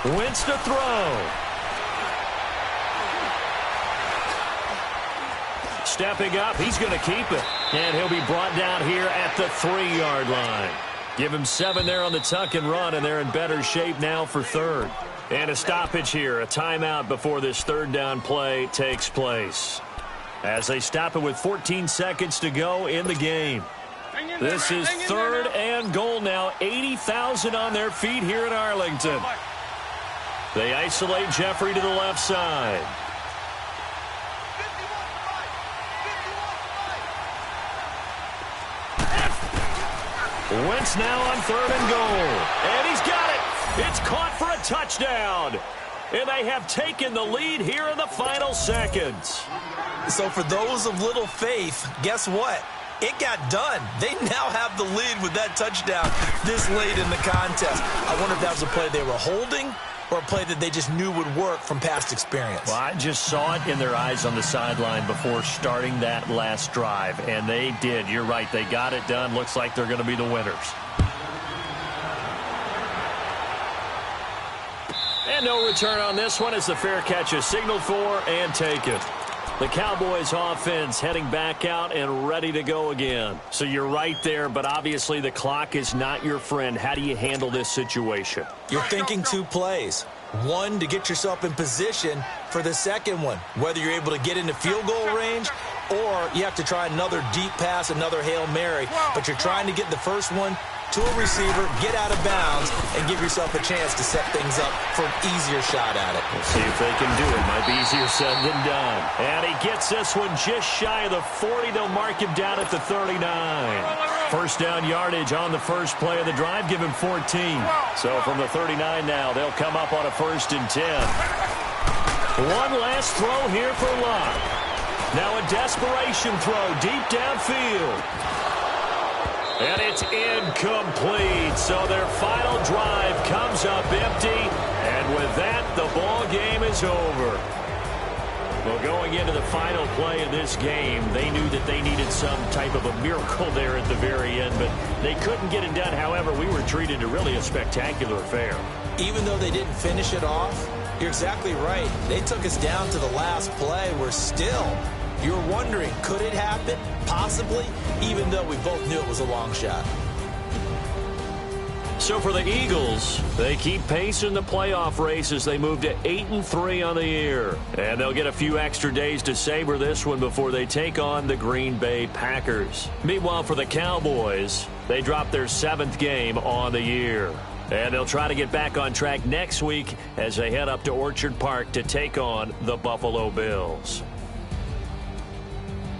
Wentz to throw. Stepping up, he's going to keep it. And he'll be brought down here at the 3-yard line. Give him 7 there on the tuck and run, and they're in better shape now for third. And a stoppage here, a timeout before this third down play takes place. As they stop it with 14 seconds to go in the game. This is third and goal now. 80,000 on their feet here in Arlington. They isolate Jeffrey to the left side. Wentz now on third and goal. And he's got it. It's caught for a touchdown. And they have taken the lead here in the final seconds. So for those of little faith, guess what? It got done. They now have the lead with that touchdown this late in the contest. I wonder if that was a play they were holding or a play that they just knew would work from past experience. Well, I just saw it in their eyes on the sideline before starting that last drive, and they did. You're right. They got it done. Looks like they're going to be the winners. And no return on this one as the fair catch is signaled for and taken. The Cowboys offense heading back out and ready to go again. So you're right there, but obviously the clock is not your friend. How do you handle this situation? You're thinking 2 plays. One, to get yourself in position for the second one, whether you're able to get into field goal range or you have to try another deep pass, another Hail Mary. But you're trying to get the first one to a receiver, get out of bounds, and give yourself a chance to set things up for an easier shot at it. We'll see if they can do it. Might be easier said than done. And he gets this one just shy of the 40. They'll mark him down at the 39. First down yardage on the first play of the drive. Give him 14. So from the 39 now, they'll come up on a 1st and 10. One last throw here for Luck. Now a desperation throw deep downfield. And it's incomplete. So their final drive comes up empty. And with that, the ball game is over. Well, going into the final play of this game, they knew that they needed some type of a miracle there at the very end, but they couldn't get it done. However, we were treated to really a spectacular affair. Even though they didn't finish it off, you're exactly right. They took us down to the last play. We're still... You're wondering, could it happen? Possibly, even though we both knew it was a long shot. So for the Eagles, they keep pace in the playoff race as they move to 8-3 on the year. And they'll get a few extra days to savor this one before they take on the Green Bay Packers. Meanwhile, for the Cowboys, they drop their 7th game on the year. And they'll try to get back on track next week as they head up to Orchard Park to take on the Buffalo Bills.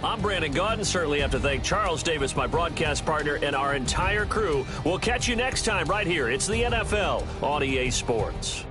I'm Brandon Gaudin. Certainly have to thank Charles Davis, my broadcast partner, and our entire crew. We'll catch you next time right here. It's the NFL on EA Sports.